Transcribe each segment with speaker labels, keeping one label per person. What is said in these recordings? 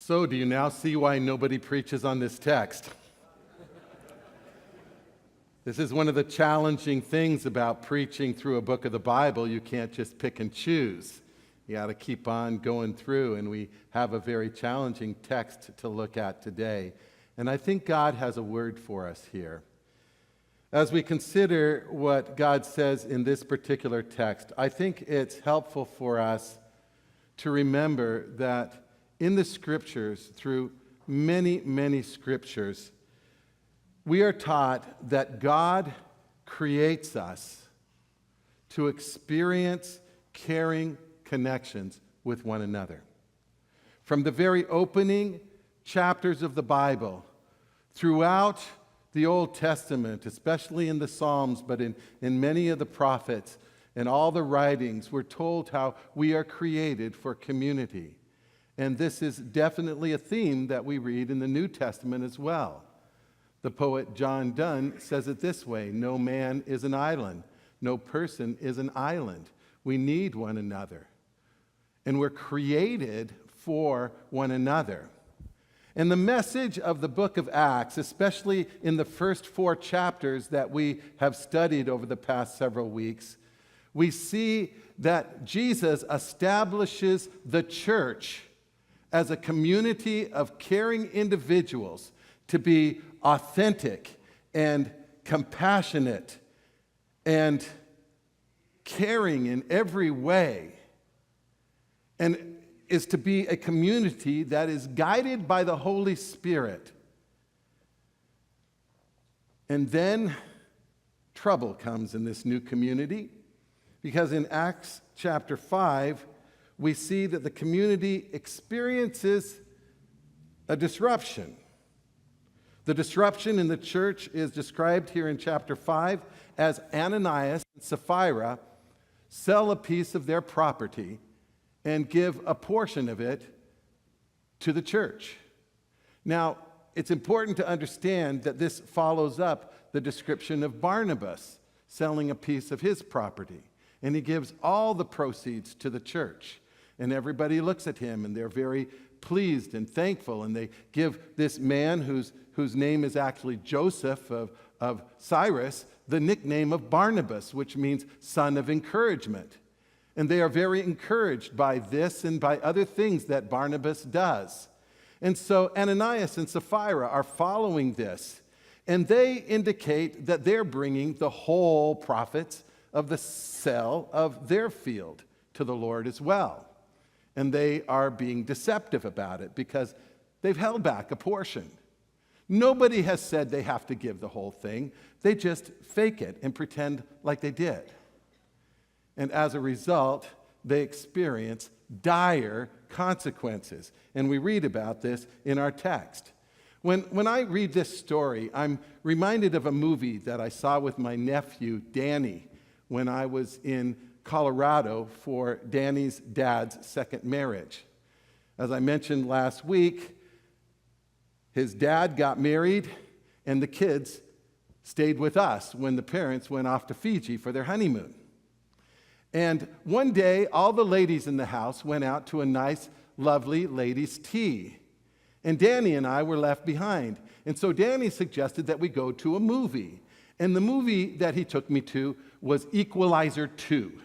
Speaker 1: So, do you now see why nobody preaches on this text? This is one of the challenging things about preaching through a book of the Bible. You can't just pick and choose. You got to keep on going through, and we have a very challenging text to look at today. And I think God has a word for us here. As we consider what God says in this particular text, I think it's helpful for us to remember that in the Scriptures, through many, many Scriptures, we are taught that God creates us to experience caring connections with one another. From the very opening chapters of the Bible, throughout the Old Testament, especially in the Psalms, but in many of the prophets and all the writings, we're told how we are created for community. And this is definitely a theme that we read in the New Testament as well. The poet John Donne says it this way: no man is an island, no person is an island. We need one another. And we're created for one another. And the message of the book of Acts, especially in the first 4 chapters that we have studied over the past several weeks, we see that Jesus establishes the church as a community of caring individuals to be authentic and compassionate and caring in every way, and is to be a community that is guided by the Holy Spirit. And then trouble comes in this new community, because in Acts chapter 5, we see that the community experiences a disruption. The disruption in the church is described here in chapter 5 as Ananias and Sapphira sell a piece of their property and give a portion of it to the church. Now, it's important to understand that this follows up the description of Barnabas selling a piece of his property, and he gives all the proceeds to the church. And everybody looks at him, and they're very pleased and thankful, and they give this man whose name is actually Joseph of Cyrus the nickname of Barnabas, which means son of encouragement. And they are very encouraged by this and by other things that Barnabas does. And so Ananias and Sapphira are following this, and they indicate that they're bringing the whole profits of the sale of their field to the Lord as well. And they are being deceptive about it because they've held back a portion. Nobody has said they have to give the whole thing. They just fake it and pretend like they did. And as a result, they experience dire consequences. And we read about this in our text. When I read this story, I'm reminded of a movie that I saw with my nephew, Danny, when I was in Colorado for Danny's dad's second marriage. As I mentioned last week, his dad got married, and the kids stayed with us when the parents went off to Fiji for their honeymoon. And one day, all the ladies in the house went out to a nice, lovely ladies' tea. And Danny and I were left behind. And so Danny suggested that we go to a movie. And the movie that he took me to was Equalizer 2.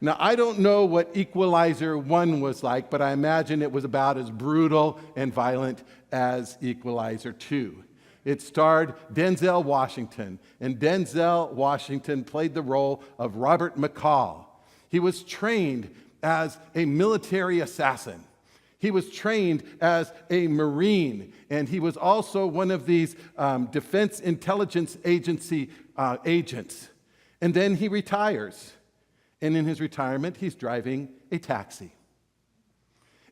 Speaker 1: Now, I don't know what Equalizer 1 was like, but I imagine it was about as brutal and violent as Equalizer 2. It starred Denzel Washington, and Denzel Washington played the role of Robert McCall. He was trained as a military assassin. He was trained as a Marine, and he was also one of these Defense Intelligence Agency agents. And then he retires. And in his retirement, he's driving a taxi.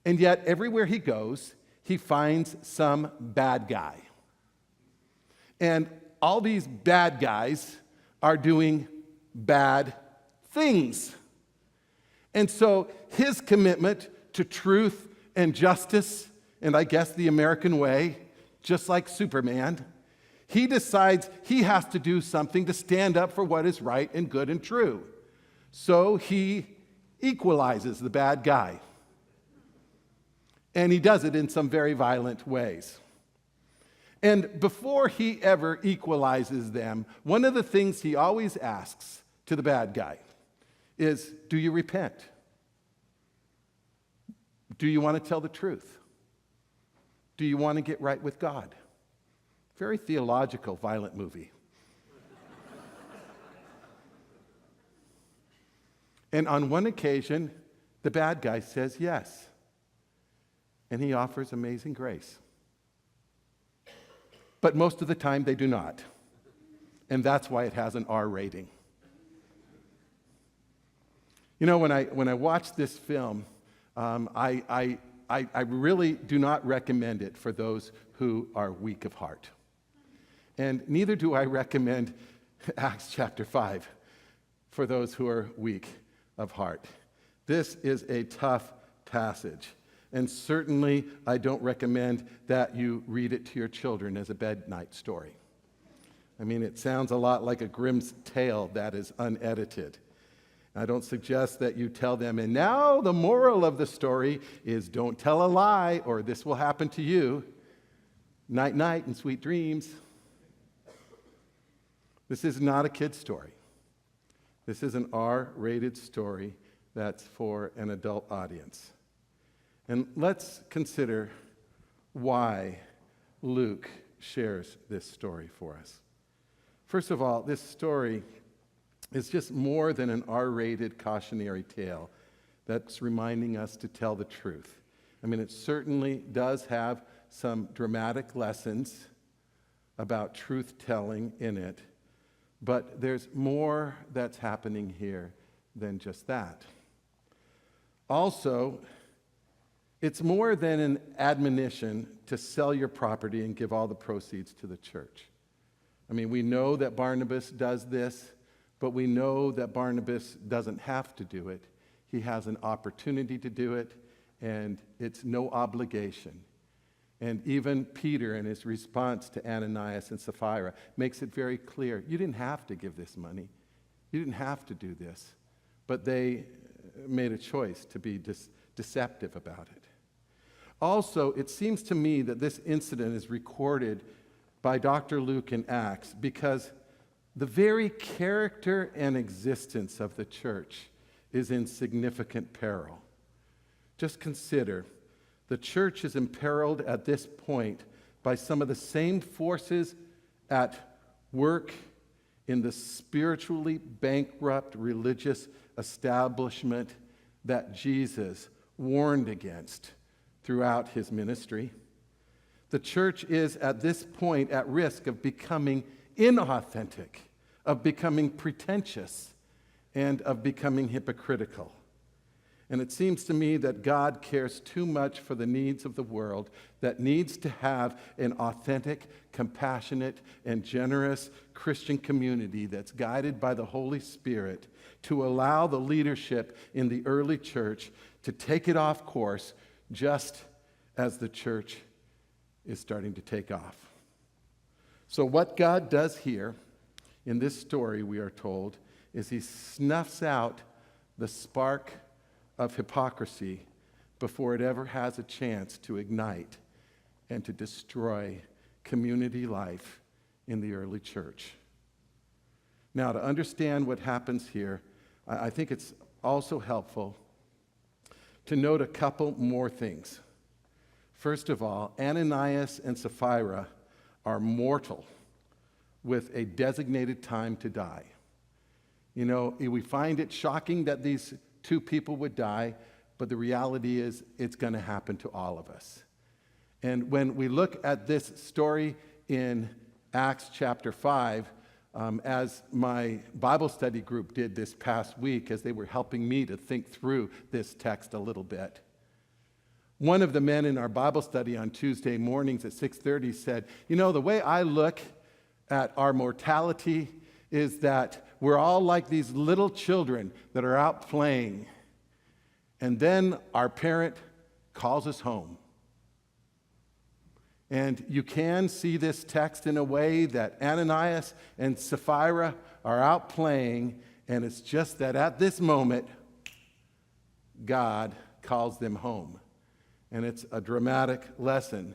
Speaker 1: And yet, everywhere he goes, he finds some bad guy. And all these bad guys are doing bad things. And so his commitment to truth and justice, and I guess the American way, just like Superman, he decides he has to do something to stand up for what is right and good and true. So he equalizes the bad guy. And he does it in some very violent ways. And before he ever equalizes them, one of the things he always asks to the bad guy is, do you repent? Do you want to tell the truth? Do you want to get right with God? Very theological, violent movie. And on one occasion, the bad guy says yes. And he offers amazing grace. But most of the time, they do not. And that's why it has an R rating. You know, when I watch this film, I really do not recommend it for those who are weak of heart. And neither do I recommend Acts chapter 5 for those who are weak of heart. This is a tough passage. And certainly, I don't recommend that you read it to your children as a bednight story. I mean, it sounds a lot like a Grimm's tale that is unedited. I don't suggest that you tell them, and now the moral of the story is don't tell a lie or this will happen to you. Night, night, and sweet dreams. This is not a kid's story. This is an R-rated story that's for an adult audience. And let's consider why Luke shares this story for us. First of all, this story is just more than an R-rated cautionary tale that's reminding us to tell the truth. I mean, it certainly does have some dramatic lessons about truth-telling in it, but there's more that's happening here than just that. Also, it's more than an admonition to sell your property and give all the proceeds to the church. I mean, we know that Barnabas does this, but we know that Barnabas doesn't have to do it. He has an opportunity to do it, and it's no obligation. And even Peter, in his response to Ananias and Sapphira, makes it very clear, you didn't have to give this money. You didn't have to do this. But they made a choice to be deceptive about it. Also, it seems to me that this incident is recorded by Dr. Luke in Acts because the very character and existence of the church is in significant peril. Just consider, the church is imperiled at this point by some of the same forces at work in the spiritually bankrupt religious establishment that Jesus warned against throughout his ministry. The church is at this point at risk of becoming inauthentic, of becoming pretentious, and of becoming hypocritical. And it seems to me that God cares too much for the needs of the world that needs to have an authentic, compassionate, and generous Christian community that's guided by the Holy Spirit to allow the leadership in the early church to take it off course just as the church is starting to take off. So what God does here in this story, we are told, is he snuffs out the spark of hypocrisy before it ever has a chance to ignite and to destroy community life in the early church. Now, to understand what happens here, I think it's also helpful to note a couple more things. First of all, Ananias and Sapphira are mortal with a designated time to die. You know, we find it shocking that these two people would die, but the reality is it's going to happen to all of us. And when we look at this story in Acts chapter 5, as my Bible study group did this past week as they were helping me to think through this text a little bit, one of the men in our Bible study on Tuesday mornings at 6:30 said, you know, the way I look at our mortality is that we're all like these little children that are out playing, and then our parent calls us home. And you can see this text in a way that Ananias and Sapphira are out playing, and it's just that at this moment, God calls them home. And it's a dramatic lesson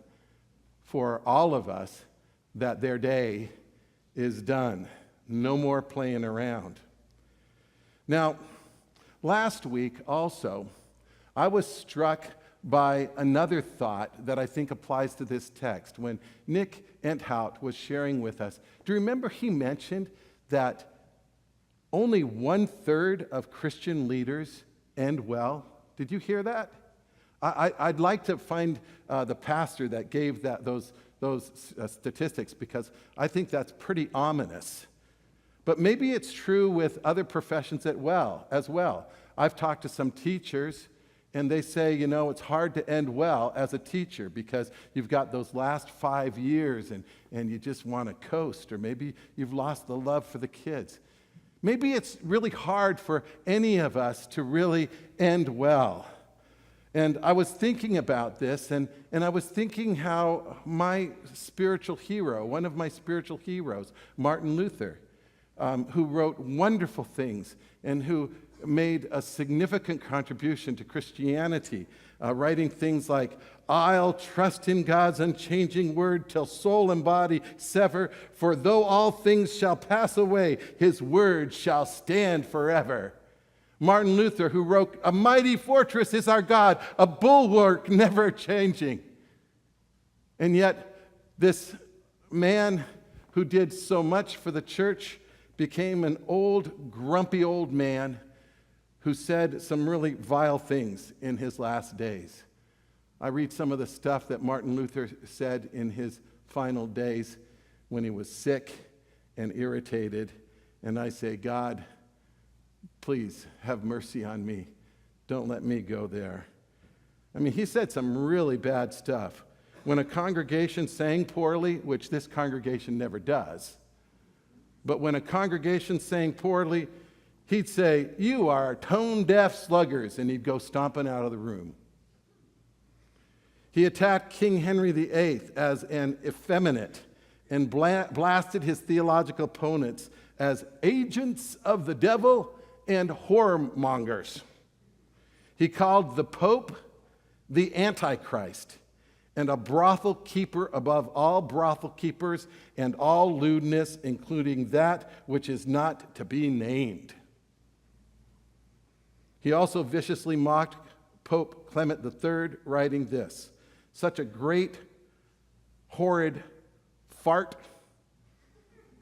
Speaker 1: for all of us that their day is done. No more playing around. Now, last week also, I was struck by another thought that I think applies to this text. When Nick Enthout was sharing with us, do you remember he mentioned that only 1/3 of Christian leaders end well? Did you hear that? I'd like to find the pastor that gave those statistics, because I think that's pretty ominous. But maybe it's true with other professions as well. I've talked to some teachers, and they say, it's hard to end well as a teacher because you've got those last 5 years and you just want to coast, or maybe you've lost the love for the kids. Maybe it's really hard for any of us to really end well. And I was thinking about this, and I was thinking how my spiritual hero, one of my spiritual heroes, Martin Luther, who wrote wonderful things and who made a significant contribution to Christianity, writing things like, "I'll trust in God's unchanging word till soul and body sever, for though all things shall pass away, his word shall stand forever." Martin Luther, who wrote, "A mighty fortress is our God, a bulwark never changing." And yet, this man who did so much for the church became an old, grumpy old man who said some really vile things in his last days. I read some of the stuff that Martin Luther said in his final days when he was sick and irritated, and I say, God, please have mercy on me. Don't let me go there. I mean, he said some really bad stuff. When a congregation sang poorly, which this congregation never does, but when a congregation sang poorly, he'd say, "You are tone-deaf sluggers," and he'd go stomping out of the room. He attacked King Henry VIII as an effeminate and blasted his theological opponents as agents of the devil and whoremongers. He called the Pope the Antichrist and a brothel keeper above all brothel keepers and all lewdness, including that which is not to be named. He also viciously mocked Pope Clement III, writing this, "Such a great, horrid fart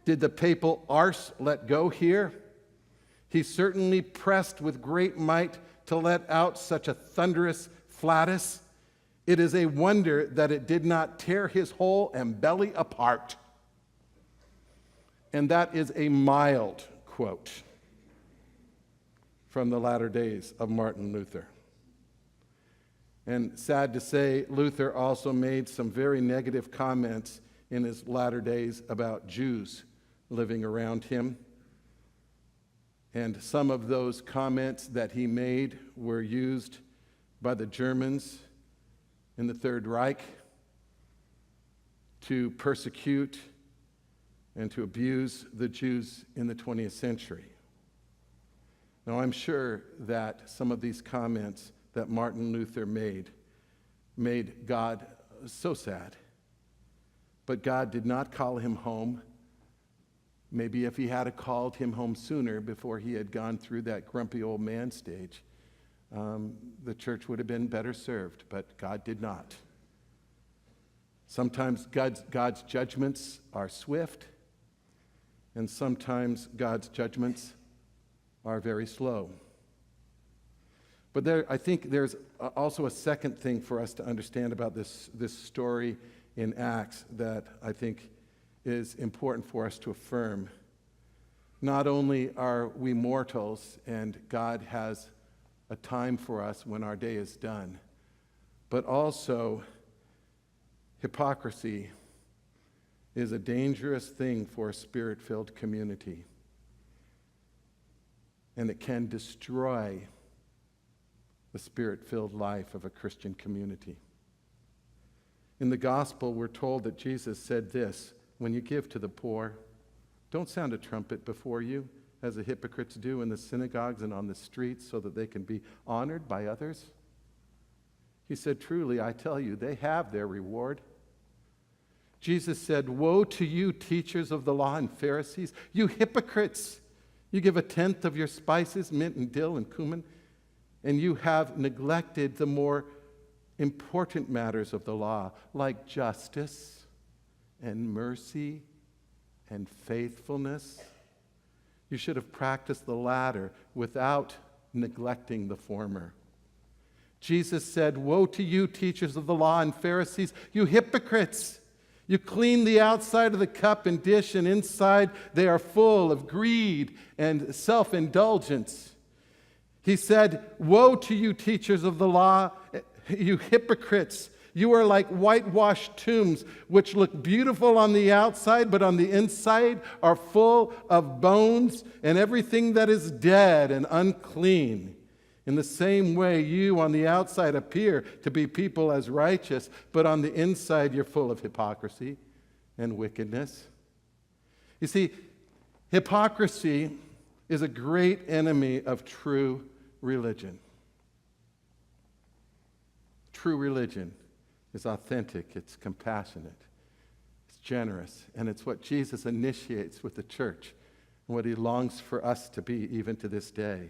Speaker 1: did the papal arse let go here. He certainly pressed with great might to let out such a thunderous flatus. It is a wonder that it did not tear his whole and belly apart." And that is a mild quote from the latter days of Martin Luther. And sad to say, Luther also made some very negative comments in his latter days about Jews living around him. And some of those comments that he made were used by the Germans in the Third Reich to persecute and to abuse the Jews in the 20th century. Now, I'm sure that some of these comments that Martin Luther made God so sad. But God did not call him home. Maybe if he had called him home sooner, before he had gone through that grumpy old man stage, the church would have been better served, but God did not. Sometimes God's judgments are swift, and sometimes God's judgments are very slow. But I think there's also a second thing for us to understand about this story in Acts that I think is important for us to affirm. Not only are we mortals and God has a time for us when our day is done, but also hypocrisy is a dangerous thing for a spirit-filled community. And it can destroy the spirit-filled life of a Christian community. In the gospel, we're told that Jesus said this, "When you give to the poor, don't sound a trumpet before you, as the hypocrites do in the synagogues and on the streets, so that they can be honored by others." He said, truly, I tell you, they have their reward. Jesus said, woe to you, teachers of the law and Pharisees, you hypocrites! You give a tenth of your spices, mint and dill and cumin, and you have neglected the more important matters of the law, like justice and mercy and faithfulness. You should have practiced the latter without neglecting the former. Jesus said, woe to you, teachers of the law and Pharisees, you hypocrites! You clean the outside of the cup and dish, and inside they are full of greed and self-indulgence. He said, woe to you, teachers of the law, you hypocrites! You are like whitewashed tombs, which look beautiful on the outside, but on the inside are full of bones and everything that is dead and unclean. In the same way, you on the outside appear to be people as righteous, but on the inside you're full of hypocrisy and wickedness. You see, hypocrisy is a great enemy of true religion. True religion is authentic, it's compassionate, it's generous, and it's what Jesus initiates with the church and what he longs for us to be even to this day.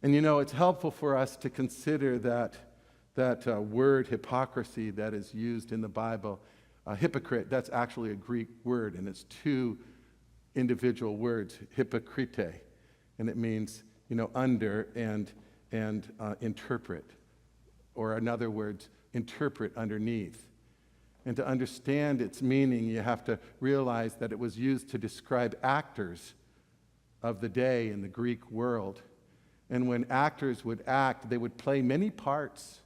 Speaker 1: And you know, it's helpful for us to consider that word hypocrisy that is used in the Bible. Hypocrite, that's actually a Greek word, and it's two individual words, hypokrite, and it means, under and interpret, or in other words, interpret underneath. And to understand its meaning, you have to realize that it was used to describe actors of the day in the Greek world. And when actors would act, they would play many parts,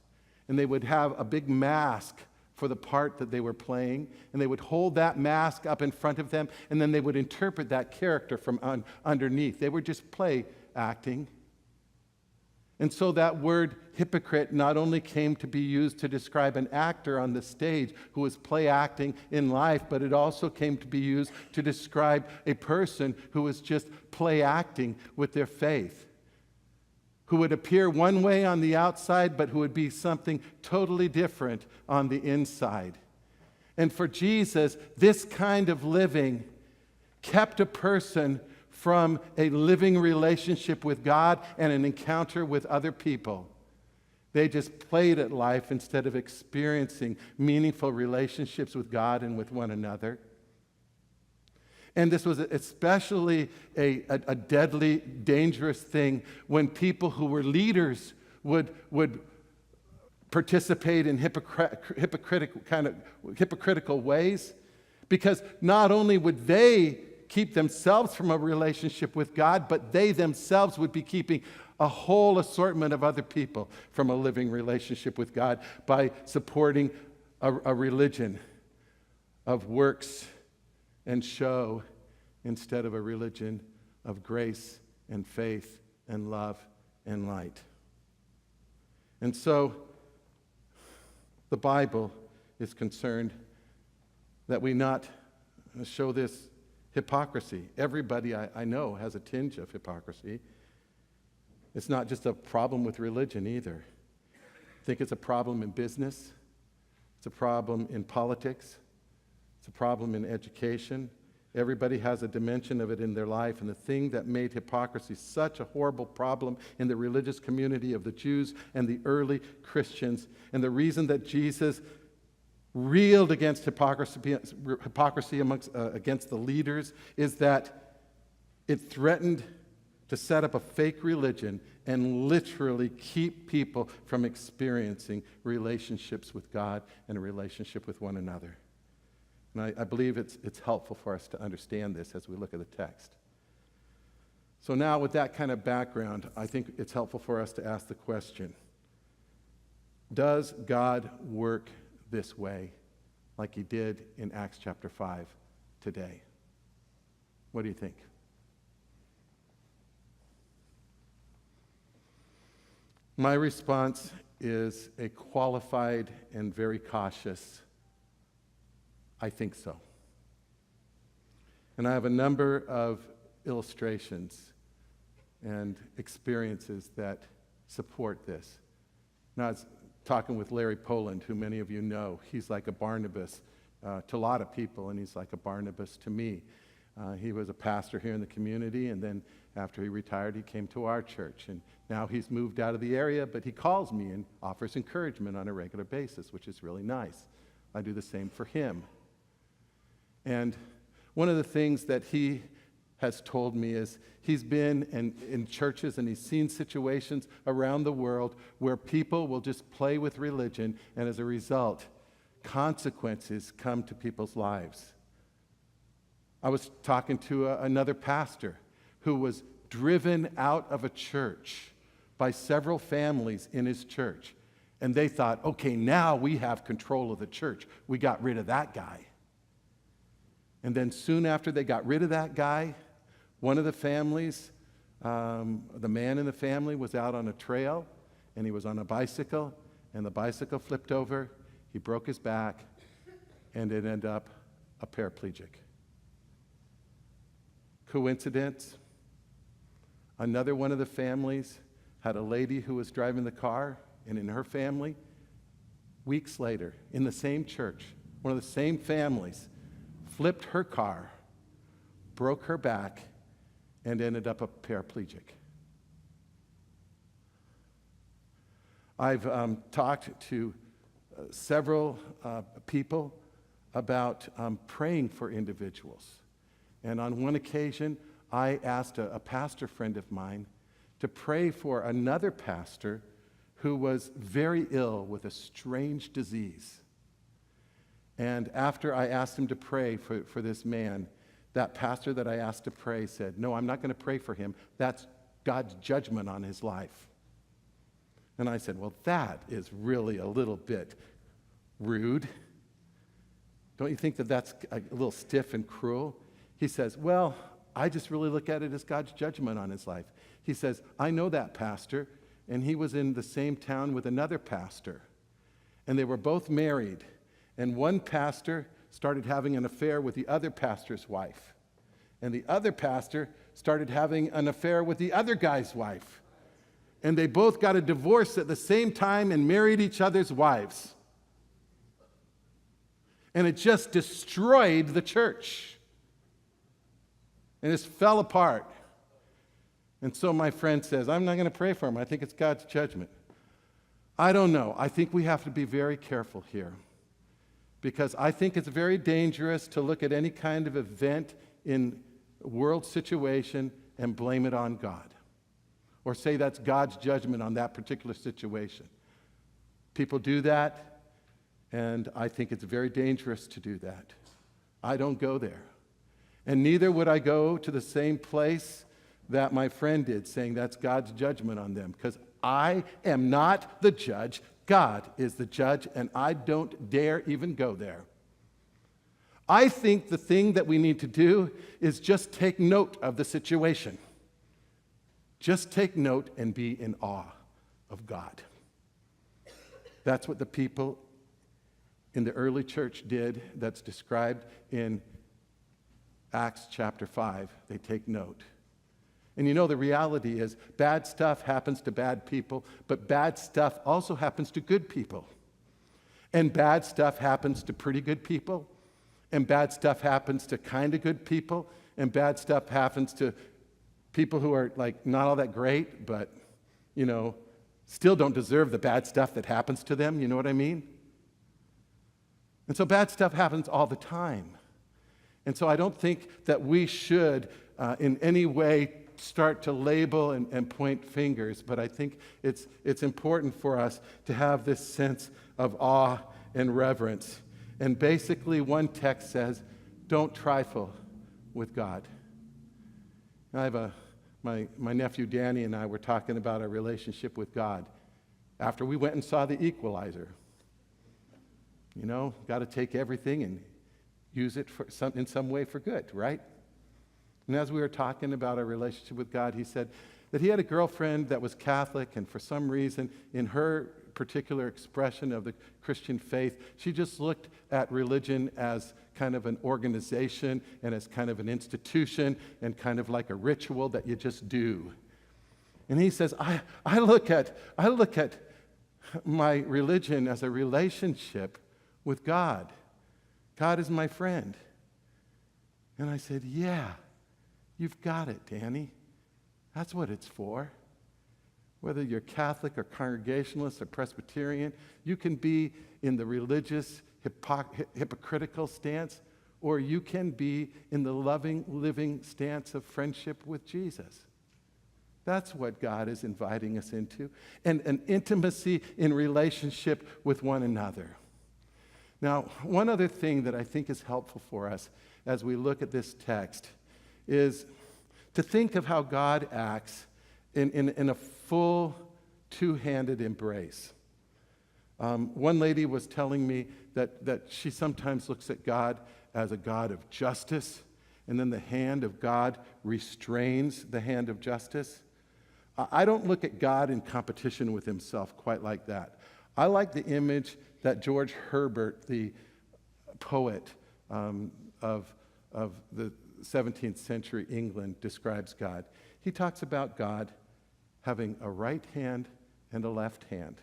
Speaker 1: and they would have a big mask for the part that they were playing, and they would hold that mask up in front of them, and then they would interpret that character from underneath. They would just play acting. And so that word hypocrite not only came to be used to describe an actor on the stage who was play acting in life, but it also came to be used to describe a person who was just play acting with their faith, who would appear one way on the outside, but who would be something totally different on the inside. And for Jesus, this kind of living kept a person from a living relationship with God and an encounter with other people. They just played at life instead of experiencing meaningful relationships with God and with one another. And this was especially a deadly, dangerous thing when people who were leaders would participate in hypocritical ways, because not only would they keep themselves from a relationship with God, but they themselves would be keeping a whole assortment of other people from a living relationship with God by supporting a religion of works and show instead of a religion of grace and faith and love and light. And so the Bible is concerned that we not show this hypocrisy. Everybody I know has a tinge of hypocrisy. It's not just a problem with religion either. I think it's a problem in business. It's a problem in politics. It's a problem in education. Everybody has a dimension of it in their life. And the thing that made hypocrisy such a horrible problem in the religious community of the Jews and the early Christians, and the reason that Jesus reeled against hypocrisy against the leaders, is that it threatened to set up a fake religion and literally keep people from experiencing relationships with God and a relationship with one another. And I believe it's helpful for us to understand this as we look at the text. So now, with that kind of background, I think it's helpful for us to ask the question, does God work this way like he did in Acts chapter 5 today? What do you think? My response is a qualified and very cautious, I think so. And I have a number of illustrations and experiences that support this. And I was talking with Larry Poland, who many of you know. He's like a Barnabas to a lot of people, and he's like a Barnabas to me. He was a pastor here in the community, and then after he retired, he came to our church. And now he's moved out of the area, but he calls me and offers encouragement on a regular basis, which is really nice. I do the same for him. And one of the things that he has told me is he's been in churches and he's seen situations around the world where people will just play with religion, and as a result, consequences come to people's lives. I was talking to another pastor who was driven out of a church by several families in his church. And they thought, okay, now we have control of the church. We got rid of that guy. And then soon after they got rid of that guy, one of the families, the man in the family was out on a trail, and he was on a bicycle, and the bicycle flipped over. He broke his back, and it ended up a paraplegic. Coincidence? Another one of the families had a lady who was driving the car, and in her family, weeks later, in the same church, one of the same families flipped her car, broke her back, and ended up a paraplegic. I've talked to several people about praying for individuals. And on one occasion, I asked a pastor friend of mine to pray for another pastor who was very ill with a strange disease. And after I asked him to pray for this man, that pastor that I asked to pray said, "No, I'm not going to pray for him. That's God's judgment on his life." And I said, "Well, that is really a little bit rude. Don't you think that that's a little stiff and cruel?" He says, "Well, I just really look at it as God's judgment on his life." He says, "I know that pastor, and he was in the same town with another pastor, and they were both married, and one pastor started having an affair with the other pastor's wife, and the other pastor started having an affair with the other guy's wife, and they both got a divorce at the same time and married each other's wives. And it just destroyed the church. And it fell apart." And so my friend says, "I'm not going to pray for him. I think it's God's judgment." I don't know. I think we have to be very careful here, because I think it's very dangerous to look at any kind of event in a world situation and blame it on God, or say that's God's judgment on that particular situation. People do that, and I think it's very dangerous to do that. I don't go there. And neither would I go to the same place that my friend did, saying that's God's judgment on them, because I am not the judge. God is the judge, and I don't dare even go there. I think the thing that we need to do is just take note of the situation. Just take note and be in awe of God. That's what the people in the early church did, that's described in Acts chapter 5. They take note. And you know, the reality is bad stuff happens to bad people, but bad stuff also happens to good people. And bad stuff happens to pretty good people, and bad stuff happens to kind of good people, and bad stuff happens to people who are like not all that great, but, you know, still don't deserve the bad stuff that happens to them. You know what I mean? And so bad stuff happens all the time. And so I don't think that we should in any way start to label and point fingers, but I think it's important for us to have this sense of awe and reverence. And basically one text says, don't trifle with God. I have my nephew Danny and I were talking about our relationship with God after we went and saw The Equalizer. You know, got to take everything and use it in some way for good, right? And as we were talking about our relationship with God, he said that he had a girlfriend that was Catholic, and for some reason, in her particular expression of the Christian faith, she just looked at religion as kind of an organization and as kind of an institution and kind of like a ritual that you just do. And he says, I look at my religion as a relationship with God. God is my friend. And I said, yeah, you've got it, Danny. That's what it's for. Whether you're Catholic or Congregationalist or Presbyterian, you can be in the religious, hypocritical stance, or you can be in the loving, living stance of friendship with Jesus. That's what God is inviting us into, and an intimacy in relationship with one another. Now, one other thing that I think is helpful for us as we look at this text is to think of how God acts in a full two-handed embrace. One lady was telling me that she sometimes looks at God as a God of justice, and then the hand of God restrains the hand of justice. I don't look at God in competition with himself quite like that. I like the image that George Herbert, the poet of the 17th century England, describes God. He talks about God having a right hand and a left hand.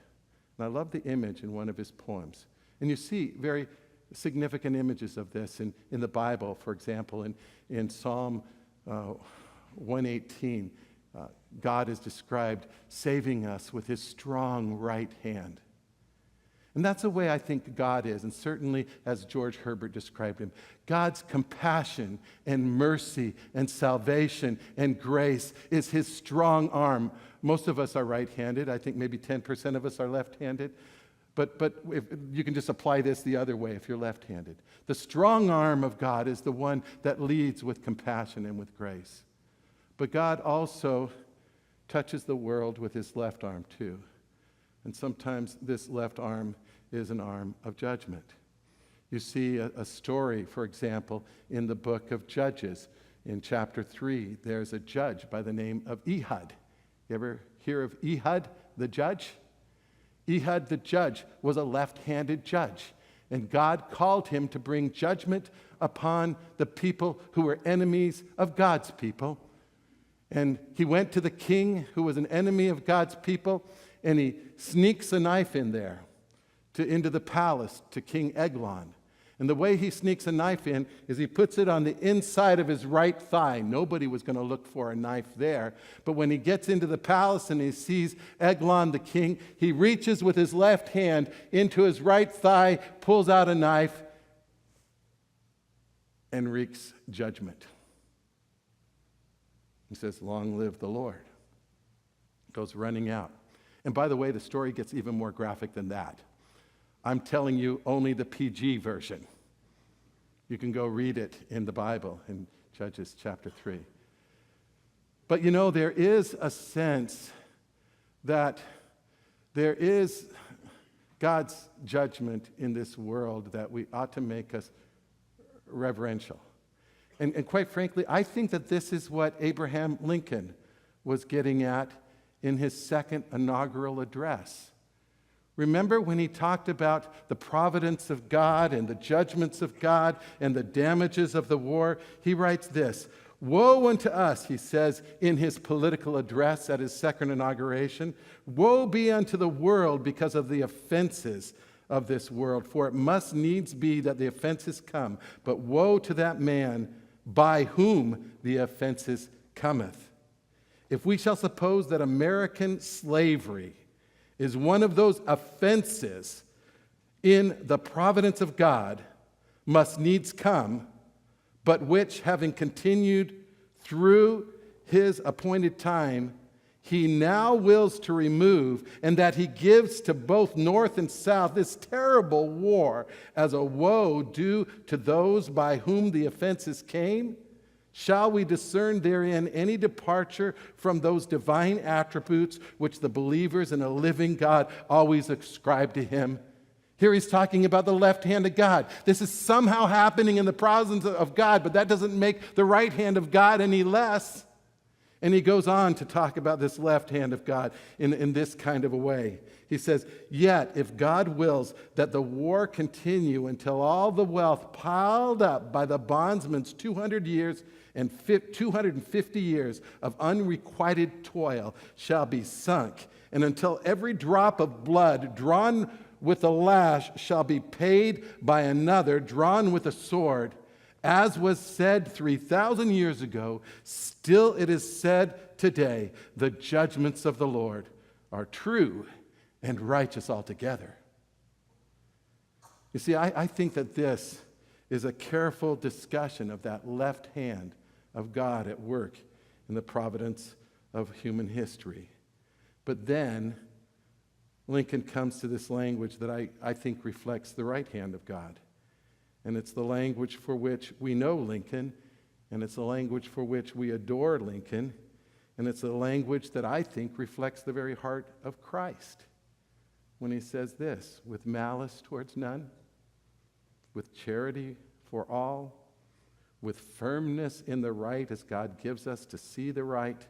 Speaker 1: And I love the image in one of his poems. And you see very significant images of this in the Bible. For example, in Psalm 118, God is described saving us with his strong right hand. And that's the way I think God is, and certainly as George Herbert described him. God's compassion and mercy and salvation and grace is his strong arm. Most of us are right-handed. I think maybe 10% of us are left-handed. But if, you can just apply this the other way if you're left-handed. The strong arm of God is the one that leads with compassion and with grace. But God also touches the world with his left arm too. And sometimes this left arm is an arm of judgment. You see a story, for example, in the book of Judges. In chapter 3, there's a judge by the name of Ehud. You ever hear of Ehud, the judge? Ehud, the judge, was a left-handed judge. And God called him to bring judgment upon the people who were enemies of God's people. And he went to the king who was an enemy of God's people, and he sneaks a knife in there into the palace to King Eglon. And the way he sneaks a knife in is he puts it on the inside of his right thigh. Nobody was going to look for a knife there. But when he gets into the palace and he sees Eglon the king, he reaches with his left hand into his right thigh, pulls out a knife, and wreaks judgment. He says, "Long live the Lord." Goes running out. And by the way, the story gets even more graphic than that. I'm telling you only the PG version. You can go read it in the Bible in Judges chapter 3. But you know, there is a sense that there is God's judgment in this world that we ought to make us reverential. And quite frankly, I think that this is what Abraham Lincoln was getting at in his second inaugural address. Remember when he talked about the providence of God and the judgments of God and the damages of the war? He writes this, "Woe unto us," he says in his political address at his second inauguration, "woe be unto the world because of the offenses of this world, for it must needs be that the offenses come, but woe to that man by whom the offenses cometh. If we shall suppose that American slavery is one of those offenses in the providence of God must needs come, but which, having continued through his appointed time, he now wills to remove, and that he gives to both North and South this terrible war as a woe due to those by whom the offenses came, shall we discern therein any departure from those divine attributes which the believers in a living God always ascribe to him?" Here he's talking about the left hand of God. This is somehow happening in the providence of God, but that doesn't make the right hand of God any less. And he goes on to talk about this left hand of God in this kind of a way. He says, "Yet, if God wills that the war continue until all the wealth piled up by the bondsman's 200 years and 250 years of unrequited toil shall be sunk, and until every drop of blood drawn with a lash shall be paid by another drawn with a sword, as was said 3,000 years ago, still it is said today, the judgments of the Lord are true and righteous altogether." You see, I think that this is a careful discussion of that left hand of God at work in the providence of human history. But then Lincoln comes to this language that I think reflects the right hand of God. And it's the language for which we know Lincoln, and it's the language for which we adore Lincoln, and it's the language that I think reflects the very heart of Christ when he says this, "With malice towards none, with charity for all, with firmness in the right as God gives us to see the right,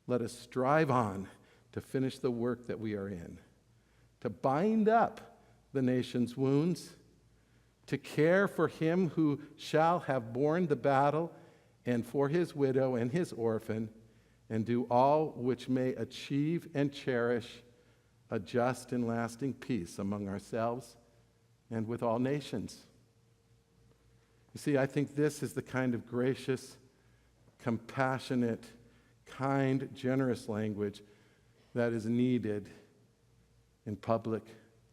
Speaker 1: let us strive on to finish the work that we are in, to bind up the nation's wounds, to care for him who shall have borne the battle, and for his widow and his orphan, and do all which may achieve and cherish a just and lasting peace among ourselves and with all nations." You see, I think this is the kind of gracious, compassionate, kind, generous language that is needed in public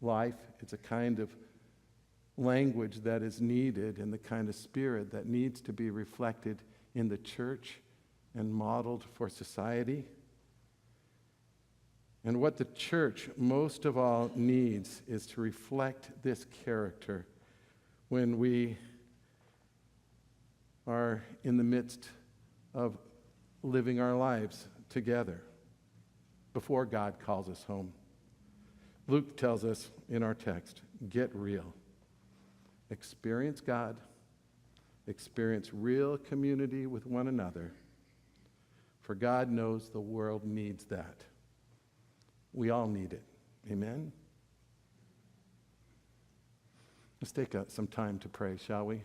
Speaker 1: life. It's a kind of language that is needed and the kind of spirit that needs to be reflected in the church and modeled for society. And what the church most of all needs is to reflect this character when we are in the midst of living our lives together before God calls us home. Luke tells us in our text, get real. Experience God. Experience real community with one another. For God knows the world needs that. We all need it. Amen? Let's take some time to pray, shall we?